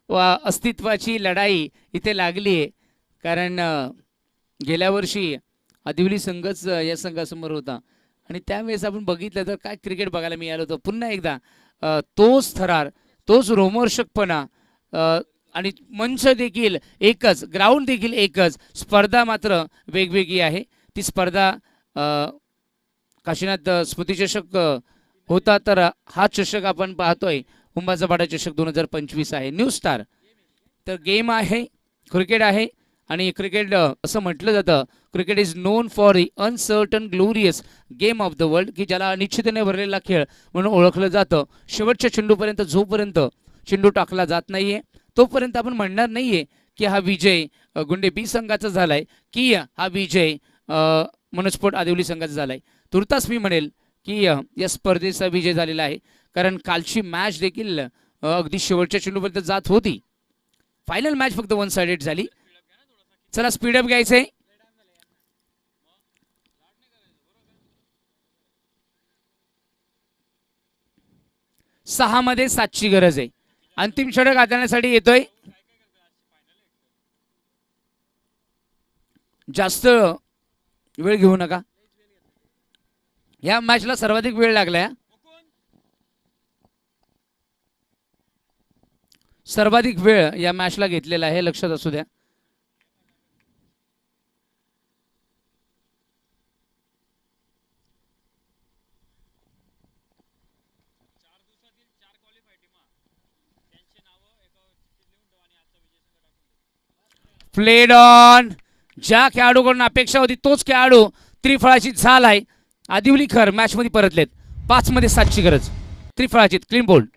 व अस्तित्वाची लढाई इथे लागली आहे. कारण गेल्या वर्षी आदिवली संघच या संघासमोर होता आणि त्यावेळेस आपण बघितलं तर काय क्रिकेट बघायला मिळालं होतं. पुन्हा एकदा तोच थरार, तोच रोमहर्षकपणा आणि मंच देखील एकच, ग्राउंड देखील एकच, स्पर्धा मात्र वेगवेगळी आहे. ती स्पर्धा काशीनाथ स्मृतिचषक होता, तर हा चषक आपण पाहतोय उंबाचा पाडा चषक 2025 आहे. न्यू स्टार तर गेम आहे, क्रिकेट आहे आणि क्रिकेट असं म्हटलं जातं, cricket is non for the uncertain glorious game of the world, की ज्याला अनिश्चिततेने भरलेला खेळ म्हणून ओळखलं जातं. शेवटच्या चेंडूपर्यंत जोपर्यंत चेंडू टाकला जात नाहीये तोपर्यंत आपण म्हणणार नाहीये की हा विजय गुंडे बी संघाचा झालाय की हा विजय मनस्फोट आदिवली संघाचा झालाय. तुर्तास मी म्हणेल की या स्पर्धेचा विजय झालेला आहे, कारण कालची मॅच देखील अगदी शेवटच्या चेंडूपर्यंत जात होती. फायनल मॅच फक्त वन साइडेड झाली. चला स्पीडअप घ्यायचंय. सहा मध्ये 7ची गरज आहे. अंतिम षटक हाताळण्यासाठी येतोय. जास्त वेळ घेऊ नका. या मॅचला सर्वाधिक वेळ लागलाय. सर्वाधिक वेळ या मॅचला घेतलेला आहे, लक्षात असू द्या. Played on. ज्या खेळाडूकडून अपेक्षा होती तोच खेळाडू त्रिफळाची झाल आहे. आदिवलीकर मॅच मध्ये परतलेत. 5 मध्ये 7ची गरज. त्रिफळाची क्लीन बोल्ड.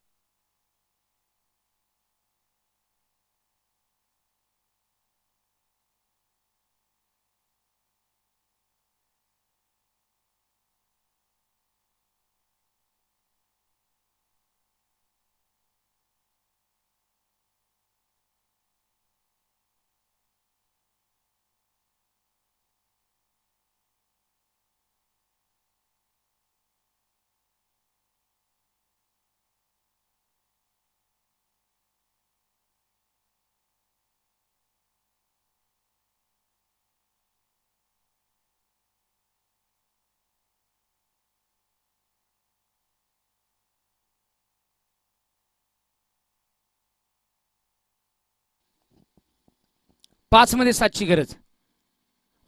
पाच मध्ये 7ची गरज.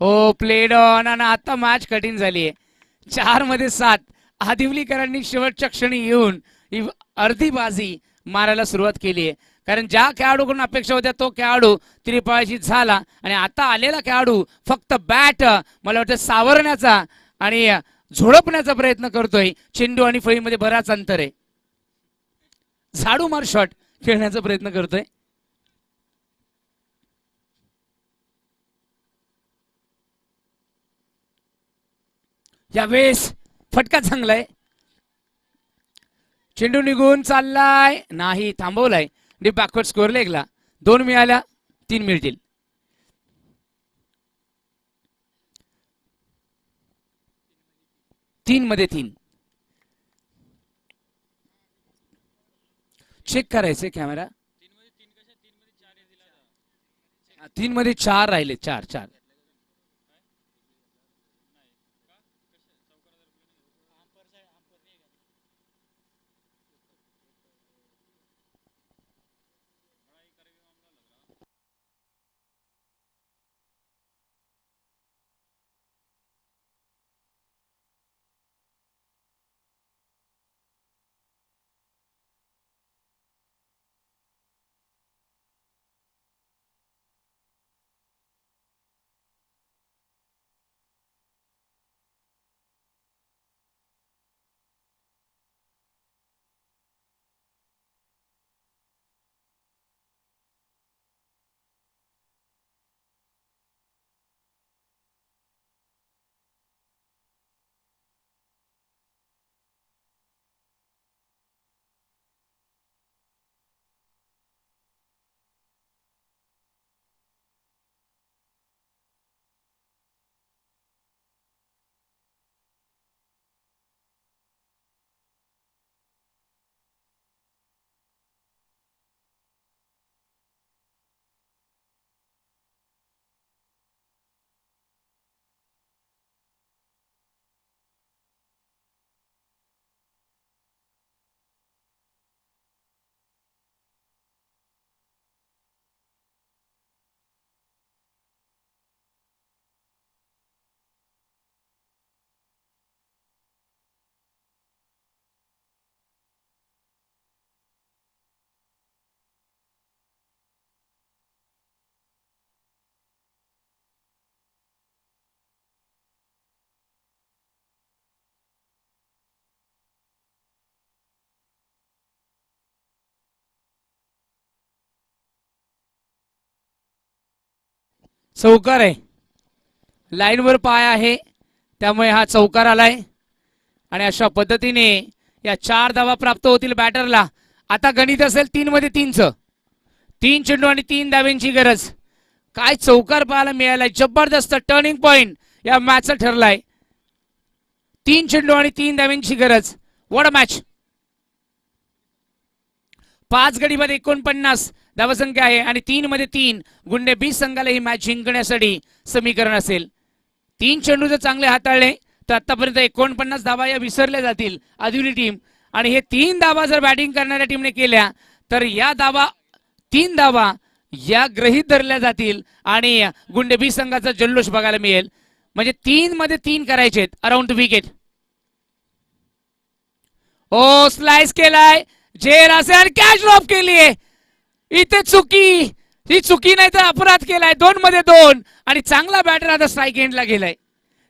हो प्लेड ऑन. आणि आता मॅच कठीण झाली आहे. 4 मध्ये 7. आदिवलीकरांनी शेवटच्या क्षणी येऊन ही अर्धी बाजी मारायला सुरुवात केली आहे, कारण ज्या खेळाडूकडून अपेक्षा होत्या तो खेळाडू त्रिफळाची झाला आणि आता आलेला खेळाडू फक्त बॅट मला वाटतं सावरण्याचा आणि झोडपण्याचा प्रयत्न करतोय. चेंडू आणि फळीमध्ये बराच अंतर आहे. झाडू मार शॉट खेळण्याचा प्रयत्न करतोय. यावेळेस फटका चांगलाय. चेंडू निघून चाललाय, नाही थांबवलाय. डीप बॅकवर्ड स्कोअर लेगला 2 मिळाल्या, 3 मिळतील. तीन मध्ये 3. चेक करायचे कॅमेरा. 3 मध्ये 4 राहिले. 4. चौकार आहे, लाईनवर पाय आहे त्यामुळे हा चौकार आलाय आणि अशा पद्धतीने या 4 धावा प्राप्त होतील बॅटरला. आता गणित असेल 3 मध्ये 3चं. 3 चेंडू आणि 3 धाव्यांची गरज. काय चौकार पाहायला मिळालाय, जबरदस्त टर्निंग पॉइंट या मॅचचा ठरलाय. 3 चेंडू आणि 3 धाव्यांची गरज. What a match. 5 गडीमध्ये 49 धावसंख्या आहे आणि 3 मध्ये 3 गुंडे बी संघाला ही मॅच जिंकण्यासाठी समीकरण असेल. 3 चेंडू जर चांगले हाताळले तर आतापर्यंत 49 धावा या विसरल्या जातील आदिवली टीम. आणि हे 3 धावा जर बॅटिंग करणाऱ्या टीमने केल्या तर या धावा 3 धावा या गृहीत धरल्या जातील आणि गुंडे बी संघाचा जल्लोष बघायला मिळेल. म्हणजे 3 मध्ये 3 करायचे अराउंड द विकेट. ओ स्लाइस केलाय झेर असेल, कॅच ड्रॉप केलीये. इथे चुकी, ही चुकी नाही तर अपराध केलाय. 2 मध्ये 2 आणि चांगला बॅटर आता स्ट्राईक एंडला गेलाय.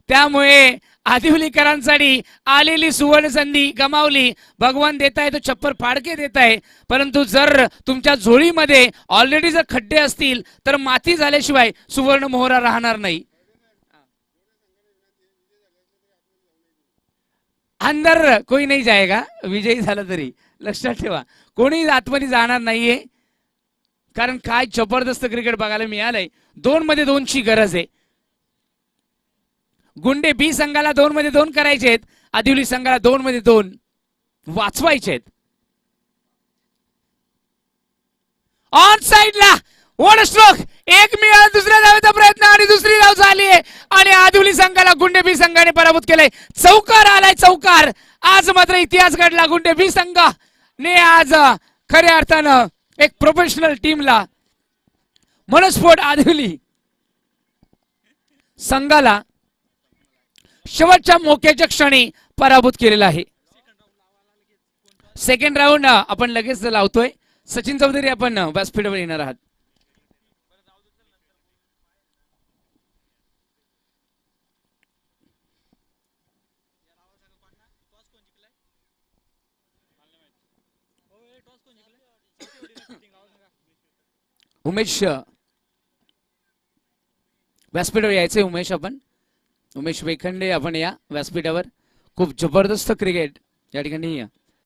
त्यामुळे आदिवलीकरांसाठी आलेली सुवर्ण संधी गमावली. भगवान देताय तो छप्पर फाडके देताय, परंतु जर तुमच्या झोळीमध्ये ऑलरेडी जर खड्डे असतील तर माती झाल्याशिवाय सुवर्ण मोहरा राहणार नाही. अंदर कोई नाही जाएगा, विजयी झाला तरी लक्षात ठेवा कोणी आतमध्ये जाणार नाहीये. कारण काय जबरदस्त क्रिकेट बघायला मिळालंय. 2 मध्ये 2 ची गरज आहे. गुंडे बी संघाला 2 मध्ये 2 करायचे आहेत, आदिवली संघाला 2 मध्ये 2 वाचवायचे आहेत. ऑन साइडला वन स्ट्रोक, एक मिळाला, दुसऱ्या धावेचा प्रयत्न आणि दुसरी धाव झाली आहे आणि आदिवली संघाला गुंडे बी संघाने पराभूत केलंय. चौकार आलाय, चौकार. आज मात्र इतिहास घडला. गुंडे बी संघाने आज खऱ्या अर्थानं एक प्रोफेशनल टीमला, मनस्फोट आदिवली संघाला शेवटच्या मोक्याच्या क्षणी पराभूत केलेला आहे. सेकंड राऊंड आपण लगेच लावतोय. सचिन चौधरी आपण व्यासपीठावर येणार आहात. उमेश व्यासपीठावर यायचंय. उमेश आपण, उमेश वेखंडे आपण या व्यासपीठावर. खूप जबरदस्त क्रिकेट या ठिकाणी